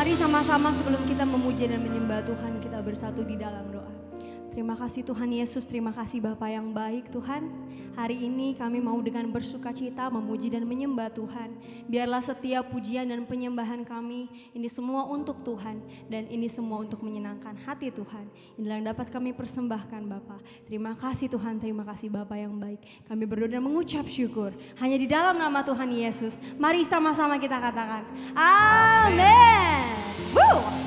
Mari sama-sama sebelum kita memuji dan menyembah Tuhan, kita bersatu di dalam doa. Terima kasih Tuhan Yesus, terima kasih Bapa yang baik Tuhan. Hari ini kami mau dengan bersuka cita memuji dan menyembah Tuhan. Biarlah setiap pujian dan penyembahan kami ini semua untuk Tuhan. Dan ini semua untuk menyenangkan hati Tuhan. Inilah yang dapat kami persembahkan Bapa. Terima kasih Tuhan, terima kasih Bapa yang baik. Kami berdoa dan mengucap syukur hanya di dalam nama Tuhan Yesus. Mari sama-sama kita katakan amin. Woo!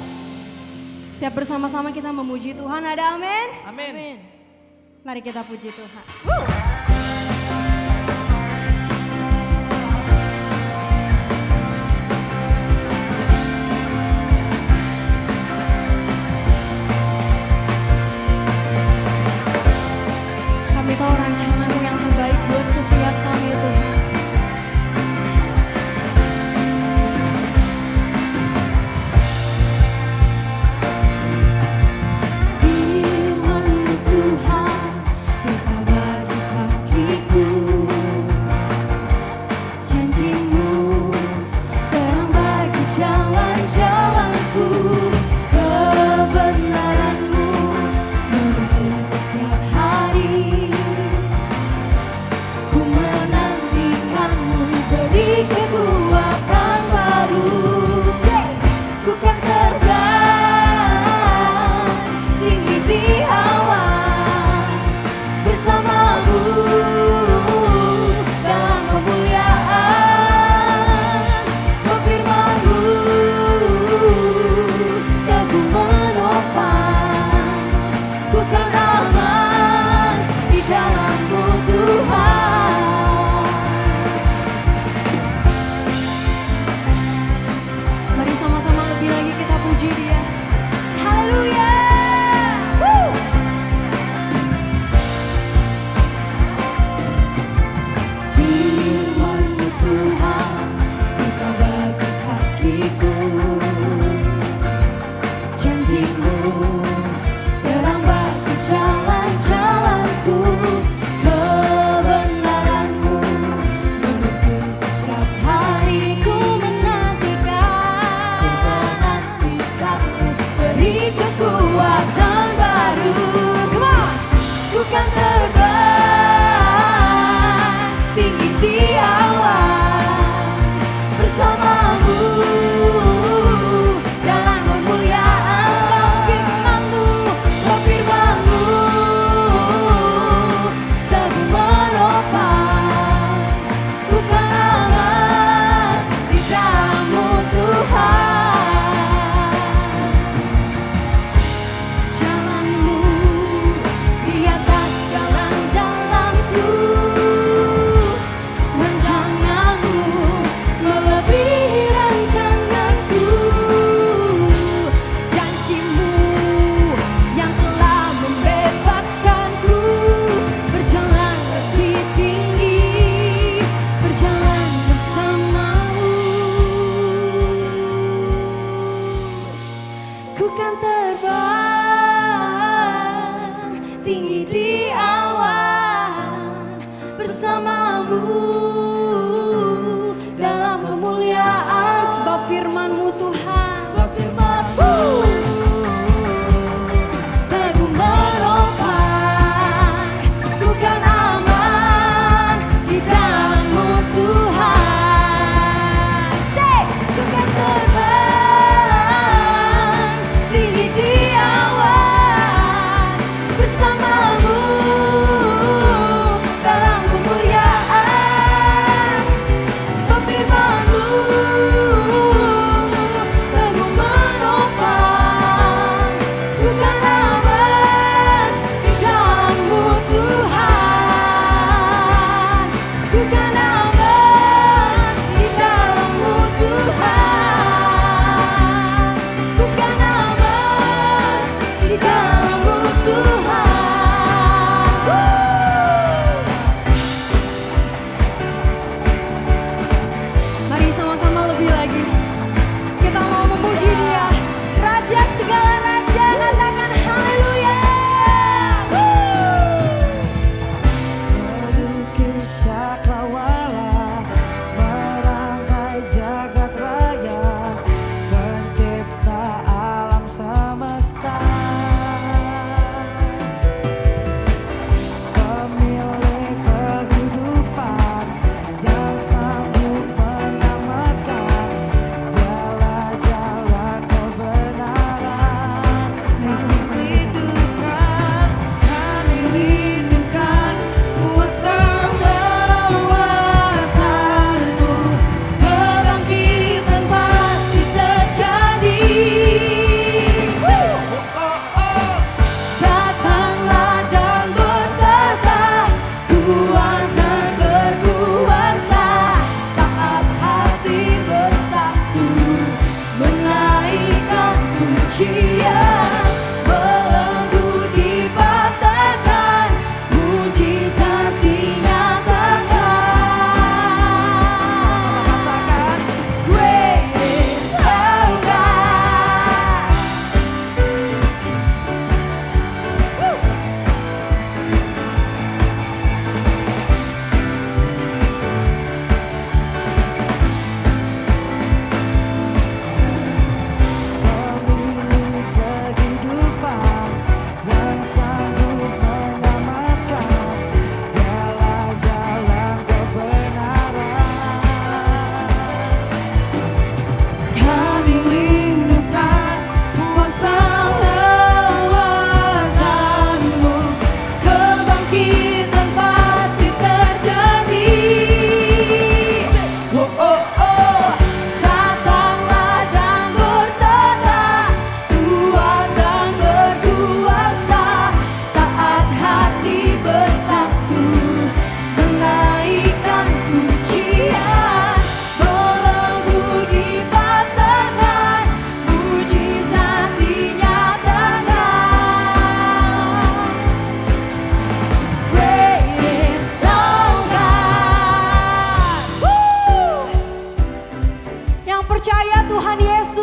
Siap bersama-sama kita memuji Tuhan, ada amin? Amin. Mari kita puji Tuhan. Kami tahu rancangan-Mu yang terbaik buat setiap kami Tuhan.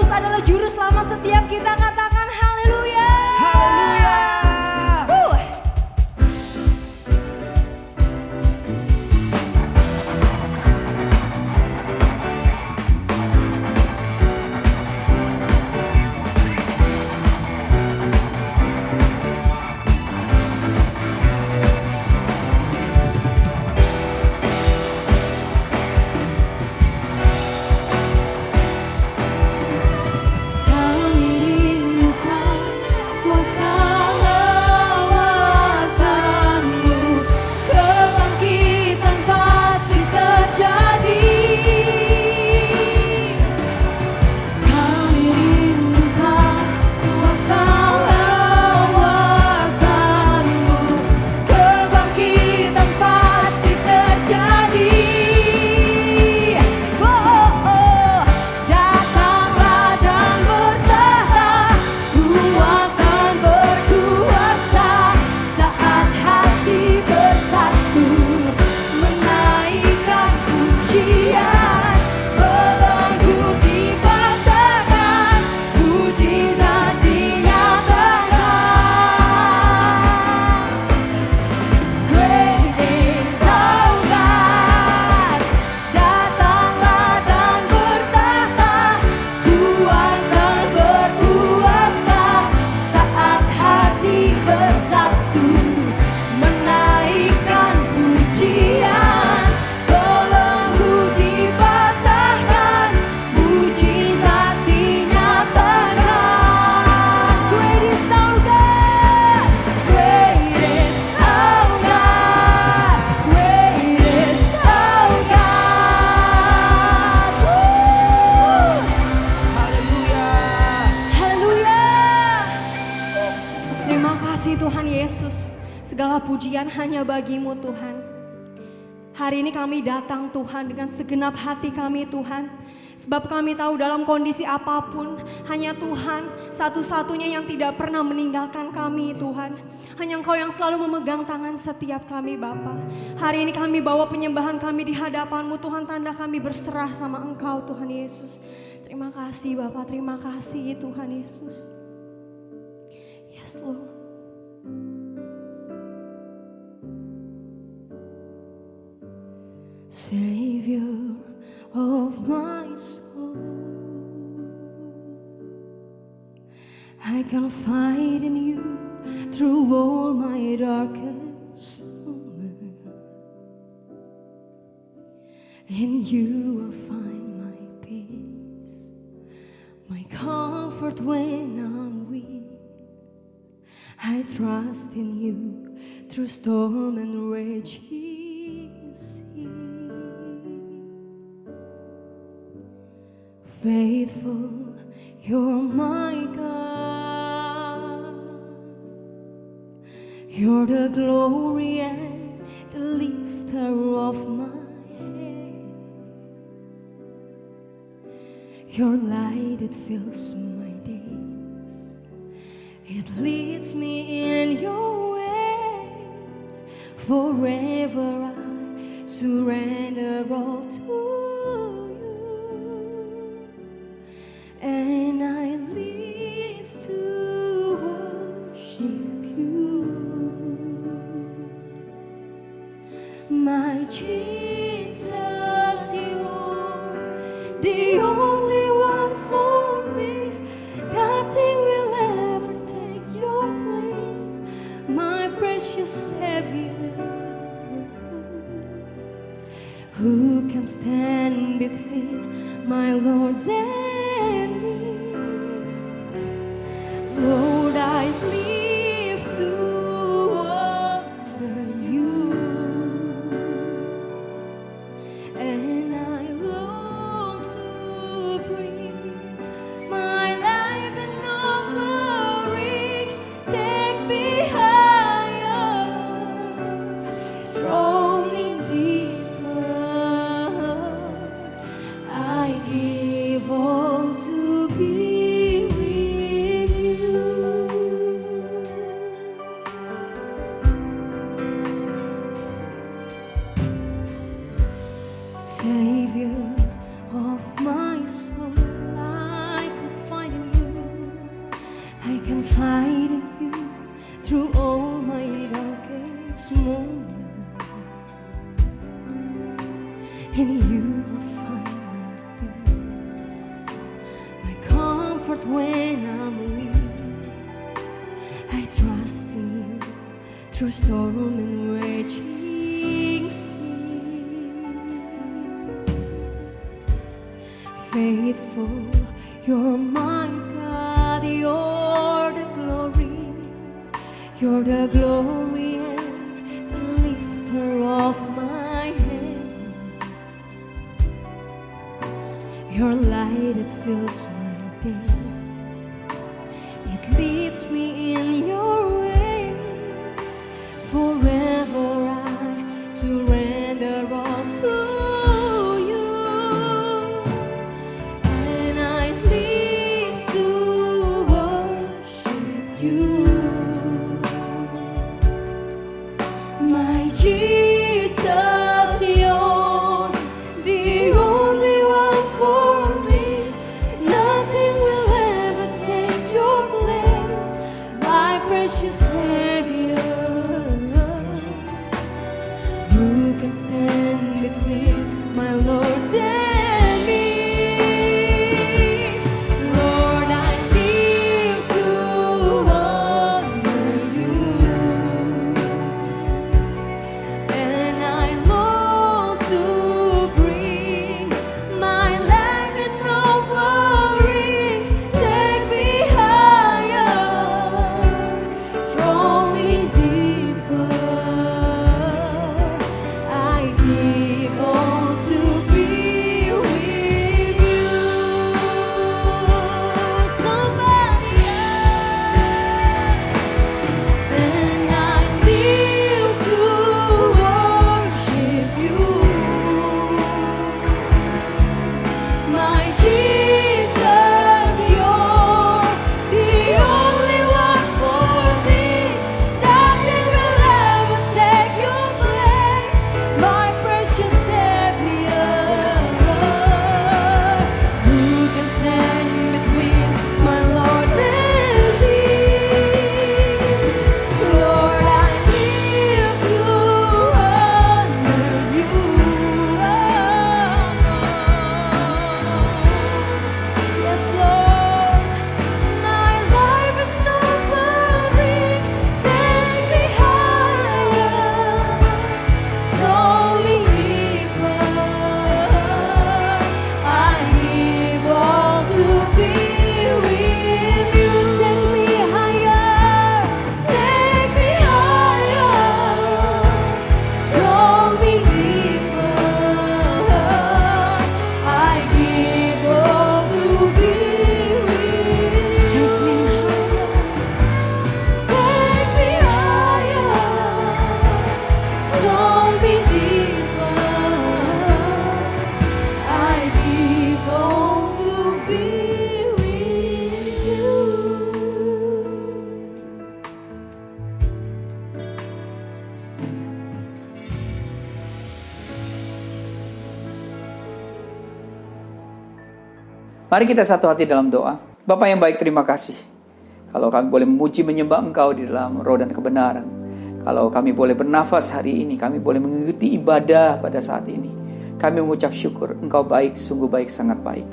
Yesus adalah juru selamat setiap kita. Katakan haleluya. Haleluya. Segala pujian hanya bagimu Tuhan. Hari ini kami datang Tuhan dengan segenap hati kami Tuhan. Sebab kami tahu dalam kondisi apapun hanya Tuhan satu-satunya yang tidak pernah meninggalkan kami Tuhan. Hanya Engkau yang selalu memegang tangan setiap kami Bapa. Hari ini kami bawa penyembahan kami di hadapan-Mu Tuhan, tanda kami berserah sama Engkau Tuhan Yesus. Terima kasih Bapa, terima kasih Tuhan Yesus. Yes Lord. Savior of my soul, I confide in you through all my darkest moments. In you I find my peace, my comfort when I'm weak. I trust in you through storm and raging sea. Faithful, you're my God. You're the glory and the lifter of my head. Your light, it fills my days. It leads me in your ways. Forever I surrender all to you. And I live to worship you, my Jesus. You're the only one for me. Nothing will ever take your place, my precious Savior. Who can stand between my Lord and me? Lord, I live to honor you, and I long to bring my life an offering. Take me higher, draw me deeper. I give all In you find my peace, my comfort when I'm weak. I trust in you through storm and raging sea. Faithful, you're my God, you're the glory. You're the glory and the lifter of my head. Your light, it fills my days. It leads me in your ways. Forever I surrender all to you. And I live to worship you. My Jesus, you're the only one for me. Nothing will ever take your place, my precious Savior. Who can stand between my Lord and me? Lord, I live to honor you. And I long to bring my life in offering. Take me higher, draw me deeper. I give all to be with you. Somebody else. And I live to worship you. My Jesus, you're the only one for me. Nothing will ever take your place, my precious Savior. Who can stand between my Lord and thee? Lord, I live to honor you. Yes, Lord, my life is offering. Take me higher, draw me deeper. I give all to be with you. Take me higher, take me higher, draw me deeper. I give all to be with you. Take me higher, draw me deeper. I give all to be with you. Mari kita satu hati dalam doa. Bapa yang baik, terima kasih. Kalau kami boleh memuji menyembah Engkau di dalam roh dan kebenaran. Kalau kami boleh bernafas hari ini, kami boleh mengikuti ibadah pada saat ini. Kami mengucap syukur, Engkau baik, sungguh baik, sangat baik.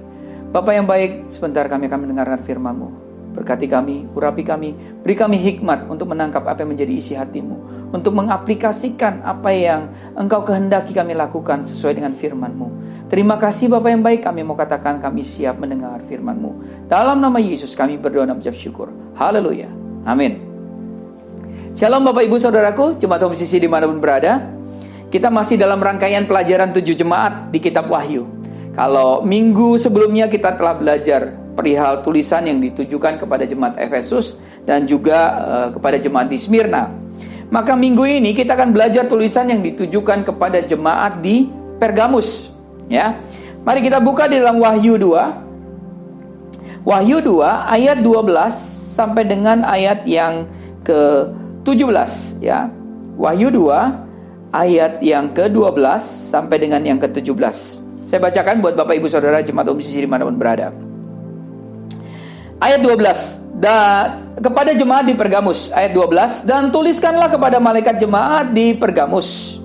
Bapa yang baik, sebentar kami akan mendengarkan firman-Mu. Berkati kami, urapi kami, beri kami hikmat untuk menangkap apa yang menjadi isi hati-Mu. Untuk mengaplikasikan apa yang Engkau kehendaki kami lakukan sesuai dengan firman-Mu. Terima kasih Bapa yang baik, kami mau katakan kami siap mendengar firman-Mu. Dalam nama Yesus kami berdoa dan mengucap syukur. Haleluya. Amin. Shalom Bapak Ibu Saudaraku, jemaat Home Sisi dimanapun berada. Kita masih dalam rangkaian pelajaran 7 jemaat di kitab Wahyu. Kalau minggu sebelumnya kita telah belajar perihal tulisan yang ditujukan kepada jemaat Efesus dan juga kepada jemaat di Smyrna. Maka minggu ini kita akan belajar tulisan yang ditujukan kepada jemaat di Pergamus. Ya, mari kita buka di dalam Wahyu 2. Wahyu 2 ayat 12 sampai dengan ayat yang ke-17 ya. Wahyu 2 ayat yang ke-12 sampai dengan yang ke-17. Saya bacakan buat Bapak Ibu Saudara jemaat Sisi dimanapun berada. Ayat 12. Dan kepada jemaat di Pergamus, ayat 12, dan tuliskanlah kepada malaikat jemaat di Pergamus.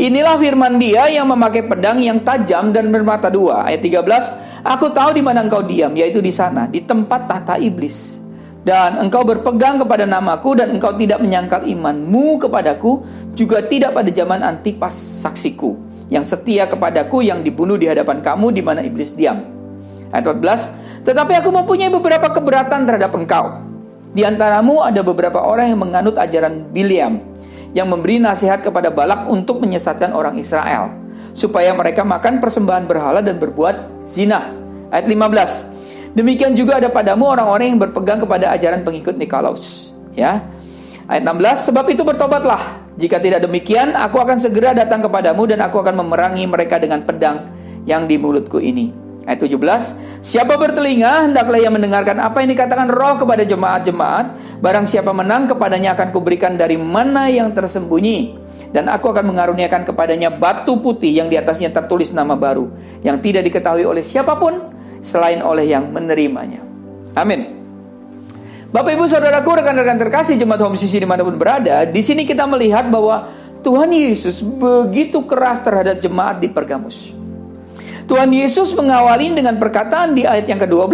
Inilah firman Dia yang memakai pedang yang tajam dan bermata dua. Ayat 13, aku tahu di mana engkau diam, yaitu di sana, di tempat tahta iblis. Dan engkau berpegang kepada namaku, dan engkau tidak menyangkal imanmu kepadaku, juga tidak pada zaman Antipas saksiku, yang setia kepadaku, yang dibunuh di hadapan kamu di mana iblis diam. Ayat 14, tetapi aku mempunyai beberapa keberatan terhadap engkau. Di antaramu ada beberapa orang yang menganut ajaran Bileam, yang memberi nasihat kepada Balak untuk menyesatkan orang Israel, supaya mereka makan persembahan berhala dan berbuat zina. Ayat 15, demikian juga ada padamu orang-orang yang berpegang kepada ajaran pengikut Nikolaus. Ya. Ayat 16, sebab itu bertobatlah. Jika tidak demikian, aku akan segera datang kepadamu dan aku akan memerangi mereka dengan pedang yang di mulutku ini. Ayat 17, siapa bertelinga, hendaklah ia mendengarkan apa yang dikatakan Roh kepada jemaat-jemaat. Barang siapa menang, kepadanya akan kuberikan dari mana yang tersembunyi. Dan aku akan mengaruniakan kepadanya batu putih yang di atasnya tertulis nama baru, yang tidak diketahui oleh siapapun selain oleh yang menerimanya. Amin. Bapak, Ibu, Saudaraku, rekan-rekan terkasih jemaat Home CC dimanapun berada, di sini kita melihat bahwa Tuhan Yesus begitu keras terhadap jemaat di Pergamus. Tuhan Yesus mengawali dengan perkataan di ayat yang ke-12,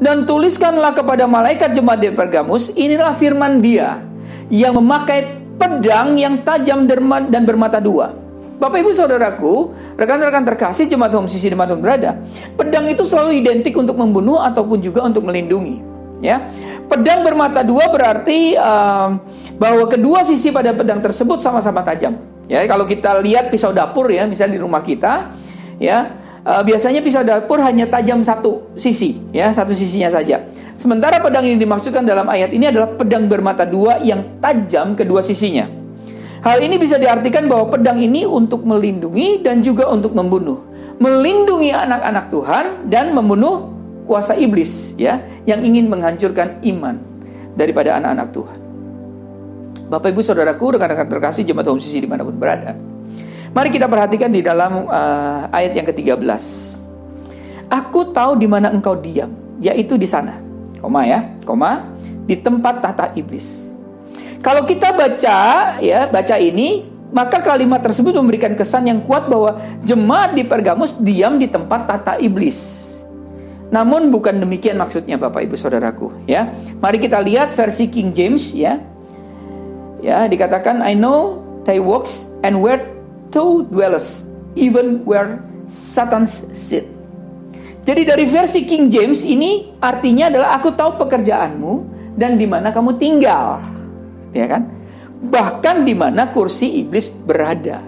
dan tuliskanlah kepada malaikat jemaat di Pergamus, inilah firman Dia yang memakai pedang yang tajam dan bermata dua. Bapak, Ibu, Saudaraku, rekan-rekan terkasih jemaat Home CC dimanapun berada, pedang itu selalu identik untuk membunuh ataupun juga untuk melindungi. Ya, pedang bermata dua berarti bahwa kedua sisi pada pedang tersebut sama-sama tajam. Ya, kalau kita lihat pisau dapur ya, misalnya di rumah kita, ya, biasanya pisau dapur hanya tajam satu sisi, ya, satu sisinya saja. Sementara pedang yang dimaksudkan dalam ayat ini adalah pedang bermata dua yang tajam kedua sisinya. Hal ini bisa diartikan bahwa pedang ini untuk melindungi dan juga untuk membunuh. Melindungi anak-anak Tuhan dan membunuh kuasa iblis, ya, yang ingin menghancurkan iman daripada anak-anak Tuhan. Bapak, Ibu, Saudaraku, rekan-rekan terkasih jemaat Home CC dimanapun berada, mari kita perhatikan di dalam ayat yang ke-13. Aku tahu di mana engkau diam, yaitu di sana, di tempat tahta iblis. Kalau kita baca ini, maka kalimat tersebut memberikan kesan yang kuat bahwa jemaat di Pergamus diam di tempat tahta iblis. Namun bukan demikian maksudnya, Bapak, Ibu, Saudaraku, ya. Mari kita lihat versi King James, ya. Ya, dikatakan, I know thy works and where thou dwellest, even where Satan's seat. Jadi dari versi King James ini artinya adalah aku tahu pekerjaanmu dan di mana kamu tinggal. Ya kan? Bahkan di mana kursi iblis berada.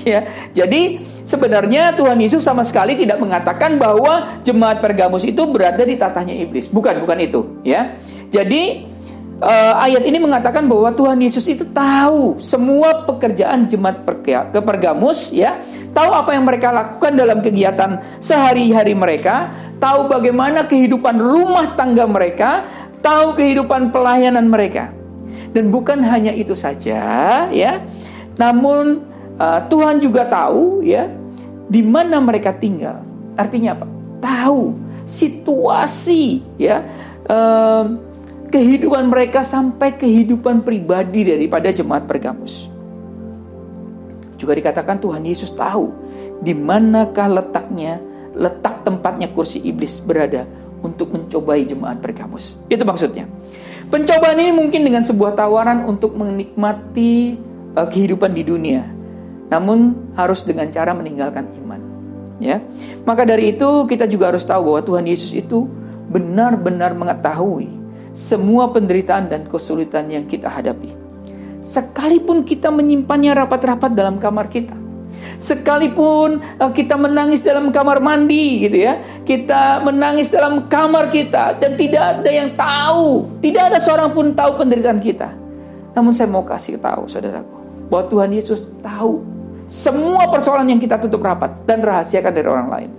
Ya. Jadi sebenarnya Tuhan Yesus sama sekali tidak mengatakan bahwa jemaat Pergamus itu berada di tatahnya iblis. Bukan itu, ya. Jadi ayat ini mengatakan bahwa Tuhan Yesus itu tahu semua pekerjaan jemaat Pergamus, ya. Tahu apa yang mereka lakukan dalam kegiatan sehari-hari mereka, tahu bagaimana kehidupan rumah tangga mereka, tahu kehidupan pelayanan mereka. Dan bukan hanya itu saja, ya. Namun Tuhan juga tahu, ya, di mana mereka tinggal. Artinya apa? Tahu situasi, ya, kehidupan mereka sampai kehidupan pribadi daripada jemaat Pergamus. Juga dikatakan Tuhan Yesus tahu di manakah letak tempatnya kursi iblis berada untuk mencobai jemaat Pergamus. Itu maksudnya. Pencobaan ini mungkin dengan sebuah tawaran untuk menikmati kehidupan di dunia, namun harus dengan cara meninggalkan iman. Ya, maka dari itu kita juga harus tahu bahwa Tuhan Yesus itu benar-benar mengetahui semua penderitaan dan kesulitan yang kita hadapi. Sekalipun kita menyimpannya rapat-rapat dalam kamar kita, sekalipun kita menangis dalam kamar mandi, gitu ya, kita menangis dalam kamar kita dan tidak ada yang tahu, tidak ada seorang pun tahu penderitaan kita. Namun saya mau kasih tahu, saudaraku, bahwa Tuhan Yesus tahu semua persoalan yang kita tutup rapat dan rahasiakan dari orang lain.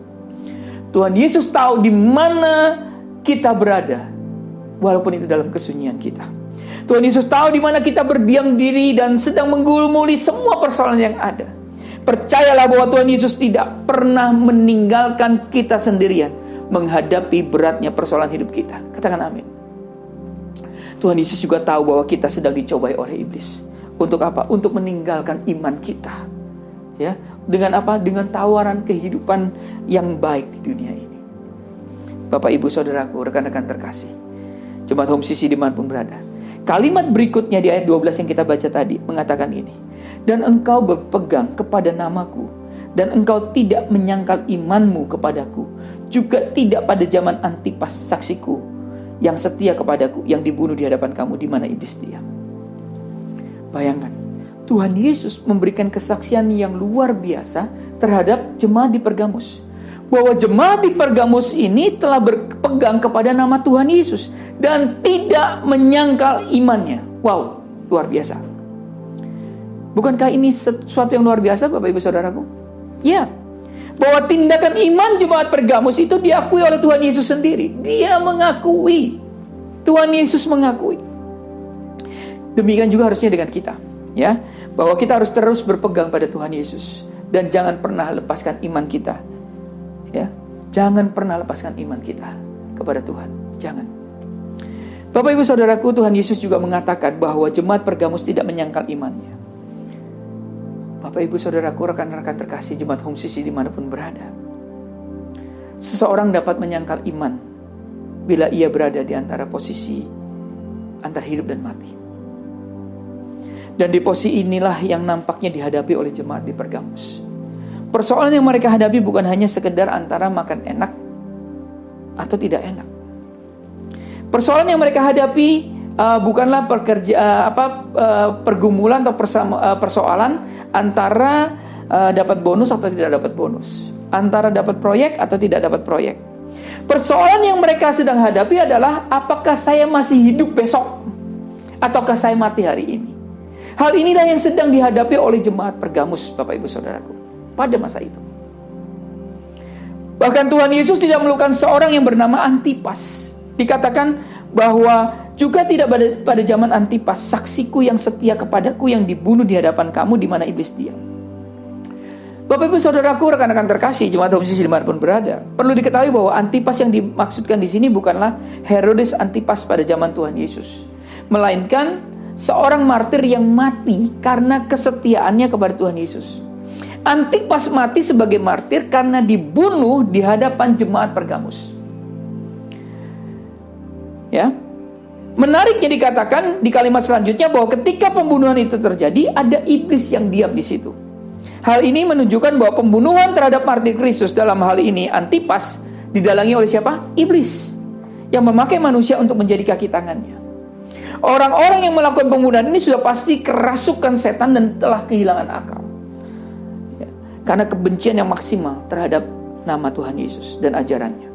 Tuhan Yesus tahu di mana kita berada, walaupun itu dalam kesunyian kita. Tuhan Yesus tahu di mana kita berdiam diri dan sedang menggumuli semua persoalan yang ada. Percayalah bahwa Tuhan Yesus tidak pernah meninggalkan kita sendirian menghadapi beratnya persoalan hidup kita. Katakan amin. Tuhan Yesus juga tahu bahwa kita sedang dicobai oleh iblis. Untuk apa? Untuk meninggalkan iman kita. Ya, dengan apa? Dengan tawaran kehidupan yang baik di dunia ini. Bapak, Ibu, Saudaraku, rekan-rekan terkasih, Jemaat Home CC dimanapun berada, kalimat berikutnya di ayat 12 yang kita baca tadi mengatakan ini, dan engkau berpegang kepada namaku, dan engkau tidak menyangkal imanmu kepadaku, juga tidak pada zaman Antipas saksiku, yang setia kepadaku, yang dibunuh di hadapan kamu, di mana iblis diam. Bayangkan, Tuhan Yesus memberikan kesaksian yang luar biasa terhadap jemaat di Pergamus, bahwa jemaat di Pergamus ini telah berpegang kepada nama Tuhan Yesus dan tidak menyangkal imannya. Wow, luar biasa. Bukankah ini sesuatu yang luar biasa, Bapak Ibu Saudaraku? Ya, bahwa tindakan iman jemaat Pergamus itu diakui oleh Tuhan Yesus sendiri. Dia mengakui, Tuhan Yesus mengakui. Demikian juga harusnya dengan kita, ya, bahwa kita harus terus berpegang pada Tuhan Yesus dan jangan pernah lepaskan iman kita. Ya, jangan pernah lepaskan iman kita kepada Tuhan. Jangan. Bapak Ibu Saudaraku, Tuhan Yesus juga mengatakan bahwa jemaat Pergamus tidak menyangkal imannya. Bapak Ibu Saudaraku, rekan-rekan terkasih jemaat Home CC dimanapun berada, seseorang dapat menyangkal iman bila ia berada di antara posisi antara hidup dan mati. Dan di posisi inilah yang nampaknya dihadapi oleh jemaat di Pergamus. Persoalan yang mereka hadapi bukan hanya sekedar antara makan enak atau tidak enak. Persoalan yang mereka hadapi bukanlah pergumulan atau persoalan antara dapat bonus atau tidak dapat bonus, antara dapat proyek atau tidak dapat proyek. Persoalan yang mereka sedang hadapi adalah apakah saya masih hidup besok ataukah saya mati hari ini. Hal inilah yang sedang dihadapi oleh jemaat Pergamus, Bapak Ibu Saudaraku, pada masa itu. Bahkan Tuhan Yesus tidak melukan seorang yang bernama Antipas. Dikatakan bahwa juga tidak pada zaman Antipas, saksiku yang setia kepadaku, yang dibunuh di hadapan kamu, di mana iblis diam. Bapak Ibu Saudaraku, rekan-rekan terkasih, jemaat Home CC dimanapun berada, perlu diketahui bahwa Antipas yang dimaksudkan di sini bukanlah Herodes Antipas pada zaman Tuhan Yesus, melainkan seorang martir yang mati karena kesetiaannya kepada Tuhan Yesus. Antipas mati sebagai martir karena dibunuh di hadapan jemaat Pergamus. Ya, menariknya dikatakan di kalimat selanjutnya bahwa ketika pembunuhan itu terjadi, ada iblis yang diam di situ. Hal ini menunjukkan bahwa pembunuhan terhadap martir Kristus, dalam hal ini Antipas, didalangi oleh siapa? Iblis, yang memakai manusia untuk menjadi kaki tangannya. Orang-orang yang melakukan pembunuhan ini sudah pasti kerasukan setan dan telah kehilangan akal, ya, karena kebencian yang maksimal terhadap nama Tuhan Yesus dan ajarannya.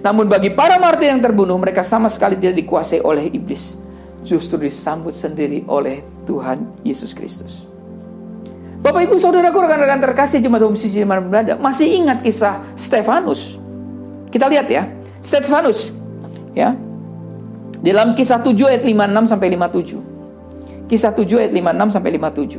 Namun bagi para martir yang terbunuh, mereka sama sekali tidak dikuasai oleh iblis, justru disambut sendiri oleh Tuhan Yesus Kristus. Bapak Ibu Saudaraku, rekan-rekan terkasih jemaat Home CC dimanapun berada, masih ingat kisah Stefanus? Kita lihat ya, Stefanus, ya, dalam kisah 7 ayat 56 sampai 57. Kisah 7 ayat 56 sampai 57.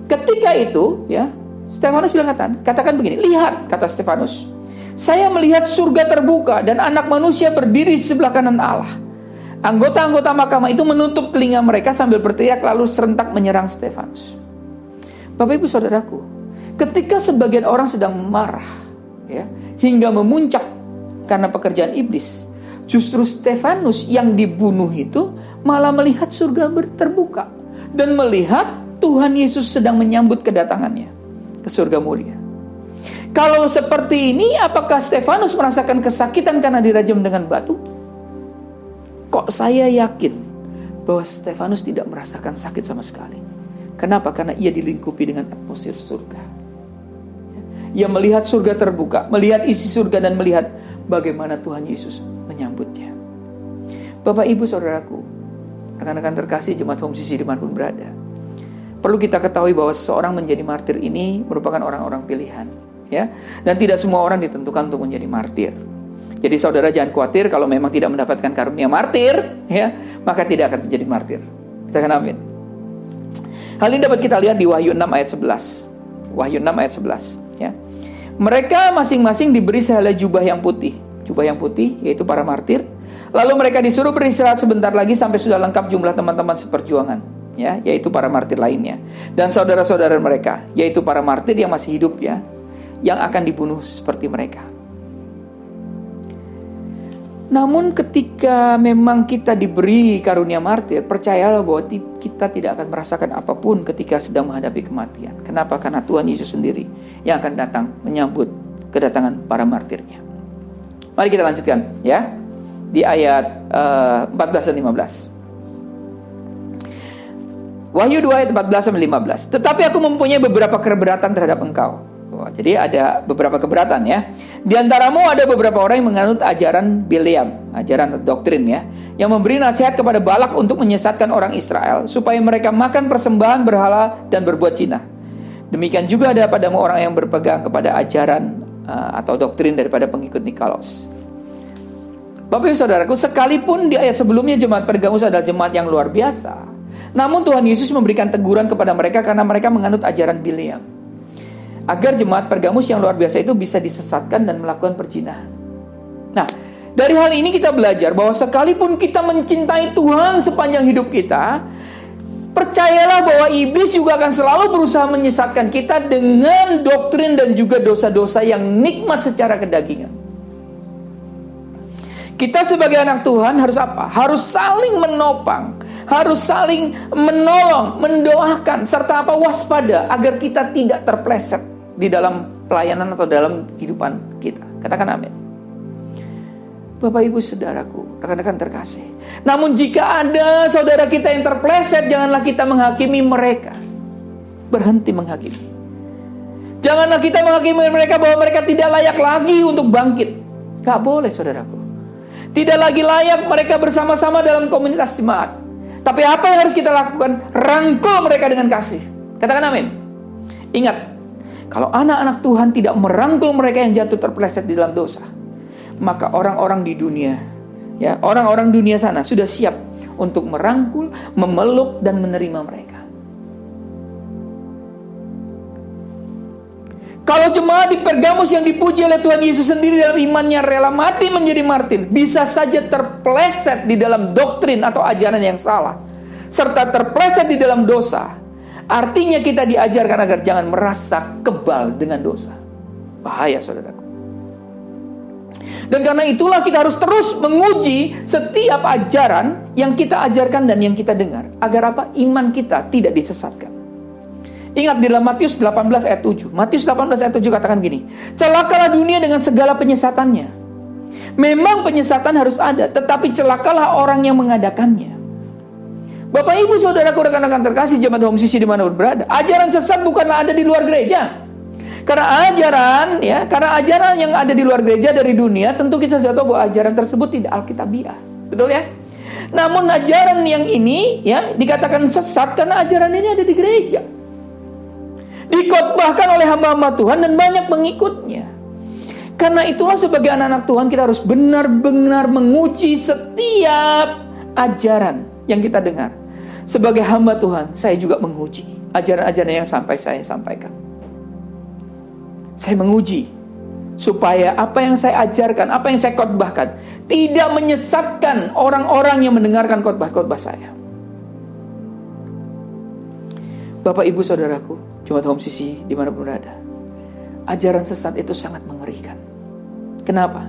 Ketika itu, ya, Stefanus bilang, katakan begini, lihat, kata Stefanus, saya melihat surga terbuka dan anak manusia berdiri di sebelah kanan Allah. Anggota-anggota mahkamah itu menutup telinga mereka sambil berteriak lalu serentak menyerang Stefanus. Bapak Ibu Saudaraku, ketika sebagian orang sedang marah, ya, hingga memuncak karena pekerjaan iblis, justru Stefanus yang dibunuh itu malah melihat surga terbuka dan melihat Tuhan Yesus sedang menyambut kedatangannya ke surga mulia. Kalau seperti ini, apakah Stefanus merasakan kesakitan karena dirajam dengan batu? Kok saya yakin bahwa Stefanus tidak merasakan sakit sama sekali. Kenapa? Karena ia dilingkupi dengan atmosfer surga. Ia melihat surga terbuka, melihat isi surga dan melihat bagaimana Tuhan Yesus menyambutnya. Bapak Ibu Saudaraku, rekan-rekan terkasih jemaat Home CC dimanapun berada, perlu kita ketahui bahwa seseorang menjadi martir ini merupakan orang-orang pilihan. Ya, dan tidak semua orang ditentukan untuk menjadi martir. Jadi saudara jangan khawatir kalau memang tidak mendapatkan karunia martir, ya, maka tidak akan menjadi martir. Katakan amin. Hal ini dapat kita lihat di Wahyu 6 ayat 11. Wahyu 6 ayat 11, ya. Mereka masing-masing diberi sehelai jubah yang putih yaitu para martir. Lalu mereka disuruh beristirahat sebentar lagi sampai sudah lengkap jumlah teman-teman seperjuangan. ya, yaitu para martir lainnya, dan saudara-saudara mereka, yaitu para martir yang masih hidup, ya, yang akan dibunuh seperti mereka. Namun ketika memang kita diberi karunia martir, percayalah bahwa kita tidak akan merasakan apapun ketika sedang menghadapi kematian. Kenapa? Karena Tuhan Yesus sendiri yang akan datang menyambut kedatangan para martirnya. Mari kita lanjutkan, ya, di ayat 14 dan 15. Wahyu 2 ayat 14 sampai 15. Tetapi aku mempunyai beberapa keberatan terhadap engkau. Wah, jadi ada beberapa keberatan, ya. Di antaramu ada beberapa orang yang menganut ajaran Bileam, ajaran doktrin, ya, yang memberi nasihat kepada Balak untuk menyesatkan orang Israel supaya mereka makan persembahan berhala dan berbuat zina. Demikian juga ada padamu orang yang berpegang kepada ajaran atau doktrin daripada pengikut Nikolaus. Bapak Ibu Saudaraku, sekalipun di ayat sebelumnya jemaat Pergamus adalah jemaat yang luar biasa, namun Tuhan Yesus memberikan teguran kepada mereka karena mereka menganut ajaran Bileam, agar jemaat Pergamus yang luar biasa itu bisa disesatkan dan melakukan perzinahan. Nah, dari hal ini kita belajar bahwa sekalipun kita mencintai Tuhan sepanjang hidup kita, percayalah bahwa iblis juga akan selalu berusaha menyesatkan kita dengan doktrin dan juga dosa-dosa yang nikmat secara kedagingan. Kita sebagai anak Tuhan harus apa? Harus saling menopang, harus saling menolong, mendoakan, serta apa? Waspada agar kita tidak terpleset di dalam pelayanan atau dalam kehidupan kita. Katakan amin. Bapak Ibu Saudaraku, rekan-rekan terkasih. Namun jika ada saudara kita yang terpleset, janganlah kita menghakimi mereka. Berhenti menghakimi. Janganlah kita menghakimi mereka bahwa mereka tidak layak lagi untuk bangkit. Gak boleh, saudaraku. Tidak lagi layak mereka bersama-sama dalam komunitas jemaat. Tapi apa yang harus kita lakukan? Rangkul mereka dengan kasih. Katakan amin. Ingat, kalau anak-anak Tuhan tidak merangkul mereka yang jatuh terpeleset di dalam dosa, maka orang-orang di dunia, ya, orang-orang dunia sana sudah siap untuk merangkul, memeluk, dan menerima mereka. Kalau jemaat di Pergamus yang dipuji oleh Tuhan Yesus sendiri dalam imannya rela mati menjadi martir, bisa saja terpeleset di dalam doktrin atau ajaran yang salah, serta terpeleset di dalam dosa. Artinya kita diajarkan agar jangan merasa kebal dengan dosa. Bahaya, saudaraku. Dan karena itulah kita harus terus menguji setiap ajaran yang kita ajarkan dan yang kita dengar, agar apa? Iman kita tidak disesatkan. Ingat di dalam Matius 18 ayat 7. Matius 18 ayat 7 katakan gini, celakalah dunia dengan segala penyesatannya. Memang penyesatan harus ada, tetapi celakalah orang yang mengadakannya. Bapak Ibu Saudaraku, rekan-rekan terkasih jemaat Home CC dimanapun berada, ajaran sesat bukanlah ada di luar gereja. Karena ajaran yang ada di luar gereja dari dunia, tentu kita sudah tahu bahwa ajaran tersebut tidak alkitabiah. Betul ya? Namun ajaran yang ini, ya, dikatakan sesat karena ajaran ini ada di gereja. Dikotbahkan oleh hamba-hamba Tuhan dan banyak pengikutnya. Karena itulah sebagai anak-anak Tuhan kita harus benar-benar menguji setiap ajaran yang kita dengar. Sebagai hamba Tuhan, saya juga menguji ajaran-ajaran yang sampai saya sampaikan. Saya menguji supaya apa yang saya ajarkan, apa yang saya khotbahkan tidak menyesatkan orang-orang yang mendengarkan khotbah-khotbah saya. Bapak Ibu Saudaraku, jemaat Home CC dimanapun berada, ajaran sesat itu sangat mengerikan. Kenapa?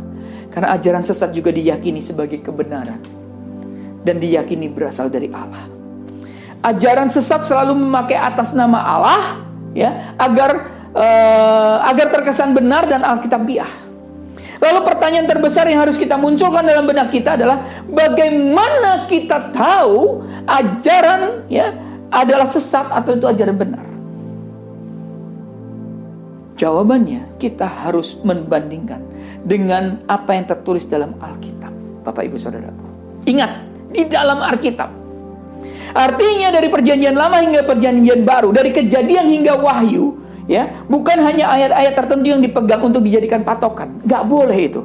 Karena ajaran sesat juga diyakini sebagai kebenaran dan diyakini berasal dari Allah. Ajaran sesat selalu memakai atas nama Allah, ya, agar terkesan benar dan alkitabiah. Lalu pertanyaan terbesar yang harus kita munculkan dalam benak kita adalah bagaimana kita tahu ajaran, ya, adalah sesat atau itu ajaran benar? Jawabannya, kita harus membandingkan dengan apa yang tertulis dalam Alkitab. Bapak Ibu Saudaraku, ingat, di dalam Alkitab. Artinya dari perjanjian lama hingga perjanjian baru, dari Kejadian hingga Wahyu, ya, bukan hanya ayat-ayat tertentu yang dipegang untuk dijadikan patokan. Gak boleh itu.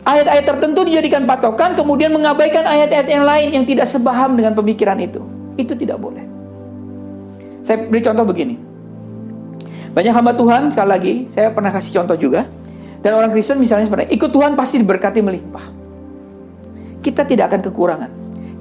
Ayat-ayat tertentu dijadikan patokan, kemudian mengabaikan ayat-ayat yang lain yang tidak sebaham dengan pemikiran itu. Itu tidak boleh. Saya beri contoh begini. Banyak hamba Tuhan, sekali lagi, saya pernah kasih contoh juga. Dan orang Kristen misalnya seperti, ikut Tuhan pasti diberkati melimpah. Kita tidak akan kekurangan.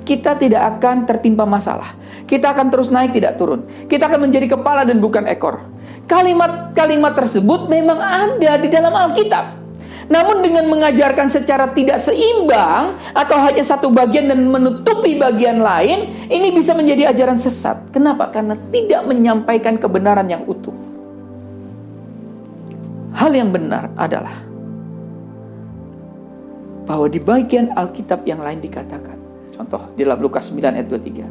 kita tidak akan tertimpa masalah. Kita akan terus naik, tidak turun. Kita akan menjadi kepala dan bukan ekor. Kalimat-kalimat tersebut memang ada di dalam Alkitab. Namun dengan mengajarkan secara tidak seimbang atau hanya satu bagian dan menutupi bagian lain, ini bisa menjadi ajaran sesat. Kenapa? Karena tidak menyampaikan kebenaran yang utuh. Hal yang benar adalah bahwa di bagian Alkitab yang lain dikatakan, contoh di dalam Lukas 9 ayat 23,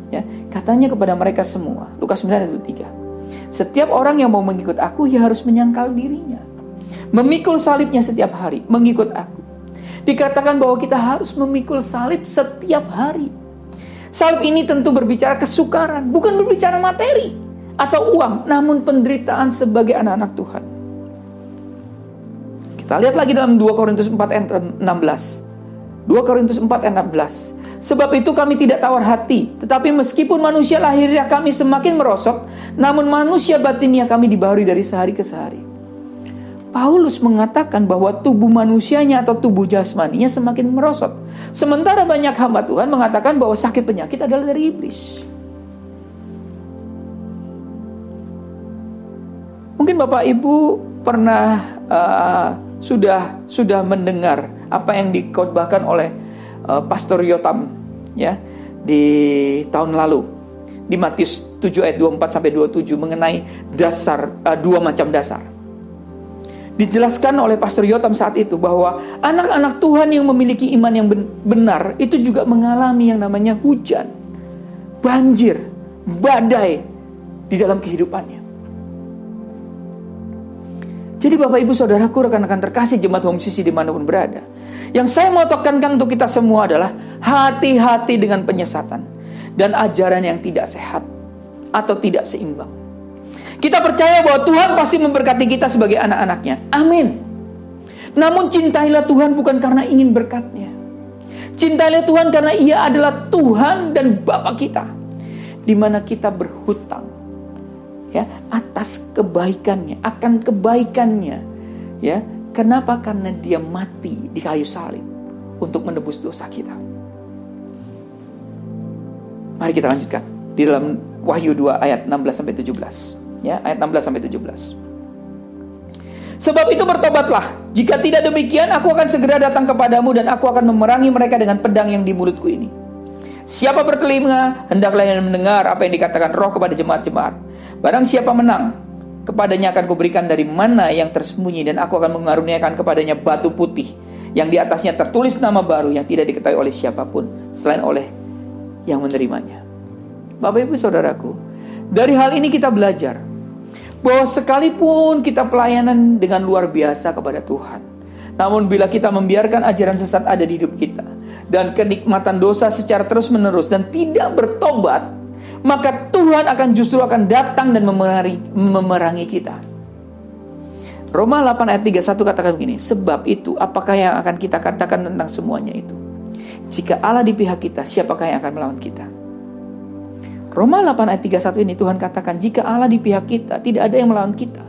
ya, katanya kepada mereka semua, Lukas 9 ayat 23, setiap orang yang mau mengikut aku, ia harus menyangkal dirinya, memikul salibnya setiap hari, mengikut aku. Dikatakan bahwa kita harus memikul salib setiap hari. Salib ini tentu berbicara kesukaran, bukan berbicara materi atau uang, namun penderitaan sebagai anak-anak Tuhan. Kita lihat lagi dalam 2 Korintus 4 ayat 16. 2 Korintus 4 ayat 16. Sebab itu kami tidak tawar hati, tetapi meskipun manusia lahiriah kami semakin merosot, namun manusia batinnya kami dibaharui dari sehari ke sehari. Paulus mengatakan bahwa tubuh manusianya atau tubuh jasmaninya semakin merosot. Sementara banyak hamba Tuhan mengatakan bahwa sakit penyakit adalah dari iblis. Mungkin Bapak Ibu pernah sudah mendengar apa yang dikhotbahkan oleh Pastor Yotam, ya, di tahun lalu di Matius 7 ayat 24 sampai 27 mengenai dasar, dua macam dasar. Dijelaskan oleh Pastor Yotam saat itu bahwa anak-anak Tuhan yang memiliki iman yang benar itu juga mengalami yang namanya hujan, banjir, badai di dalam kehidupannya. Jadi Bapak Ibu Saudaraku, rekan-rekan terkasih jemaat Home Sisi dimanapun berada, yang saya mau tekankan untuk kita semua adalah hati-hati dengan penyesatan dan ajaran yang tidak sehat atau tidak seimbang. Kita percaya bahwa Tuhan pasti memberkati kita sebagai anak-anaknya. Amin. Namun cintailah Tuhan bukan karena ingin berkatnya. Cintailah Tuhan karena Ia adalah Tuhan dan Bapa kita, di mana kita berhutang, ya, atas kebaikannya, akan kebaikannya, ya. Kenapa? Karena Dia mati di kayu salib untuk menebus dosa kita. Mari kita lanjutkan di dalam Wahyu 2 ayat 16 sampai 17. Ya, ayat 16 sampai 17. Sebab itu bertobatlah, jika tidak demikian aku akan segera datang kepadamu dan aku akan memerangi mereka dengan pedang yang di mulutku ini. Siapa bertelinga, hendaklah yang mendengar apa yang dikatakan Roh kepada jemaat-jemaat. Barang siapa menang, kepadanya akan kuberikan dari mana yang tersembunyi, dan aku akan mengaruniakan kepadanya batu putih yang di atasnya tertulis nama baru yang tidak diketahui oleh siapapun selain oleh yang menerimanya. Bapak Ibu Saudaraku, dari hal ini kita belajar bahwa sekalipun kita pelayanan dengan luar biasa kepada Tuhan, namun bila kita membiarkan ajaran sesat ada di hidup kita dan kenikmatan dosa secara terus-menerus dan tidak bertobat, maka Tuhan justru akan datang dan memerangi kita. Roma 8 ayat 31 katakan begini, sebab itu apakah yang akan kita katakan tentang semuanya itu? Jika Allah di pihak kita, siapakah yang akan melawan kita? Roma 8 ayat 31 ini Tuhan katakan, jika Allah di pihak kita, tidak ada yang melawan kita.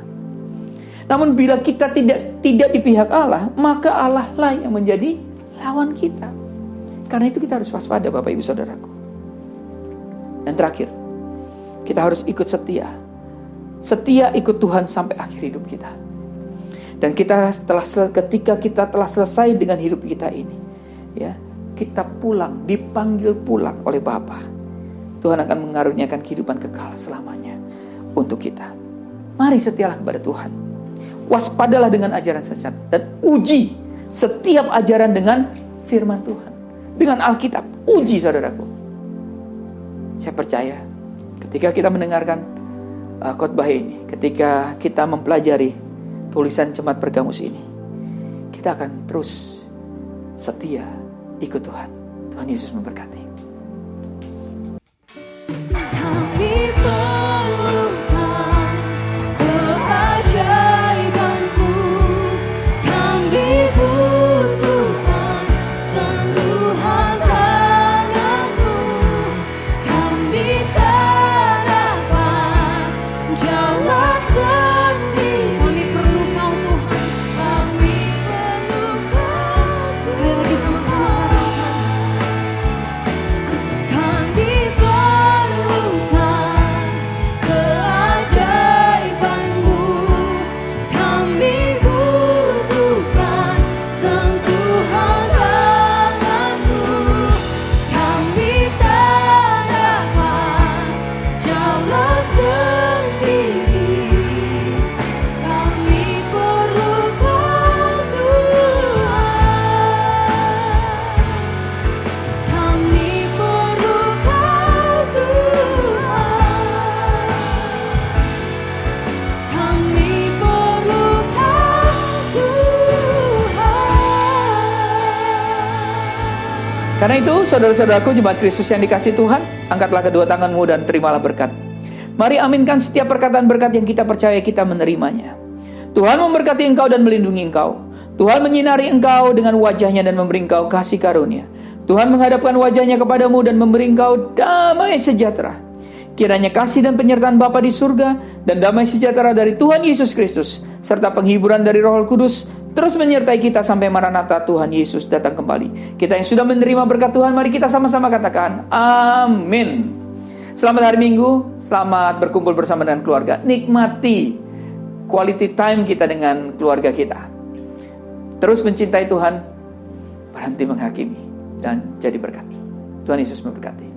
Namun bila kita tidak di pihak Allah, maka Allah lah yang menjadi lawan kita. Karena itu kita harus waspada Bapak Ibu Saudaraku. Dan terakhir, kita harus ikut setia. Setia ikut Tuhan sampai akhir hidup kita. Dan ketika kita telah selesai dengan hidup kita ini, ya, kita pulang, dipanggil pulang oleh Bapa. Tuhan akan mengaruniakan kehidupan kekal selamanya untuk kita. Mari setialah kepada Tuhan. Waspadalah dengan ajaran sesat dan uji setiap ajaran dengan firman Tuhan, dengan Alkitab. Uji saudaraku. Saya percaya ketika kita mendengarkan khotbah ini, ketika kita mempelajari tulisan Jemaat Pergamus ini, kita akan terus setia ikut Tuhan. Tuhan Yesus memberkati. Kami perlukan keajaiban-Mu, kami butuhkan sentuhan tangan-Mu, kami tak dapat jalan sendiri. Kami perlu Kau Tuhan, kami perlu Kau. Sekali lagi sama-sama katakan. Karena itu, saudara-saudaraku jemaat Kristus yang dikasihi Tuhan, angkatlah kedua tanganmu dan terimalah berkat. Mari aminkan setiap perkataan berkat yang kita percaya kita menerimanya. Tuhan memberkati engkau dan melindungi engkau. Tuhan menyinari engkau dengan wajahnya dan memberi engkau kasih karunia. Tuhan menghadapkan wajahnya kepadamu dan memberi engkau damai sejahtera. Kiranya kasih dan penyertaan Bapa di surga dan damai sejahtera dari Tuhan Yesus Kristus serta penghiburan dari Roh Kudus terus menyertai kita sampai Maranatha Tuhan Yesus datang kembali. Kita yang sudah menerima berkat Tuhan, mari kita sama-sama katakan amin. Selamat hari Minggu, selamat berkumpul bersama dengan keluarga. Nikmati quality time kita dengan keluarga kita. Terus mencintai Tuhan, berhenti menghakimi, dan jadi berkat. Tuhan Yesus memberkati.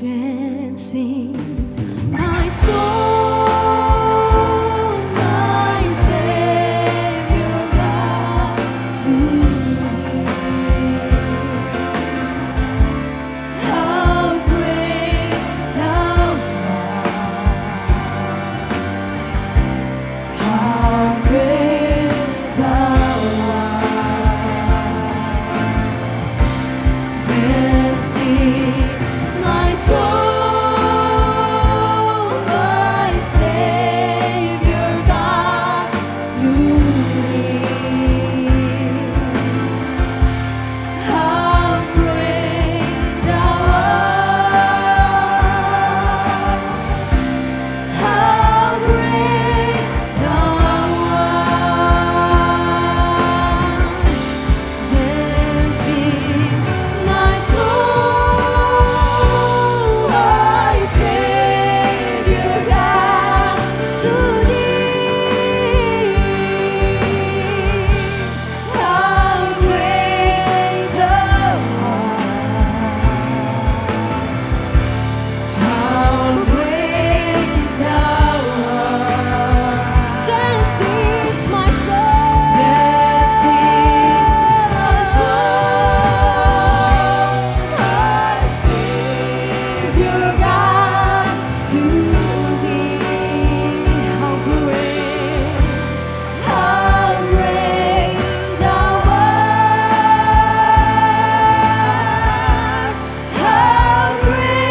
Then sings my soul, my Savior God, to Thee. How great Thou art! How great Thou art! Then sings my soul, my Savior God, to Thee. How great Thou art! How great Thou art! Then sings my soul, my Savior God, to Thee. How great Thou art! How great Thou art! Then sings my soul, my Savior God, to Thee. How great Thou art! How great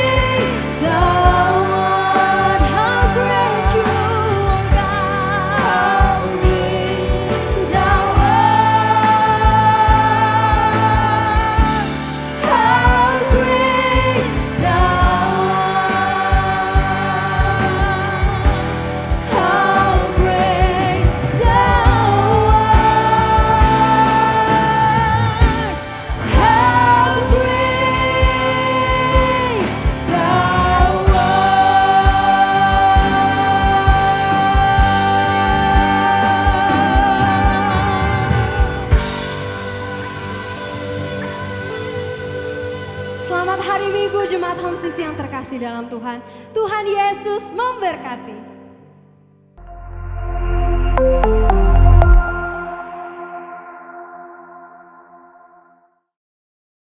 Thou art! How great You are, God! How great Thou art! How great Thou art! How great Thou art! How great Selamat hari Minggu jemaat Homsis yang terkasih dalam Tuhan. Tuhan Yesus memberkati.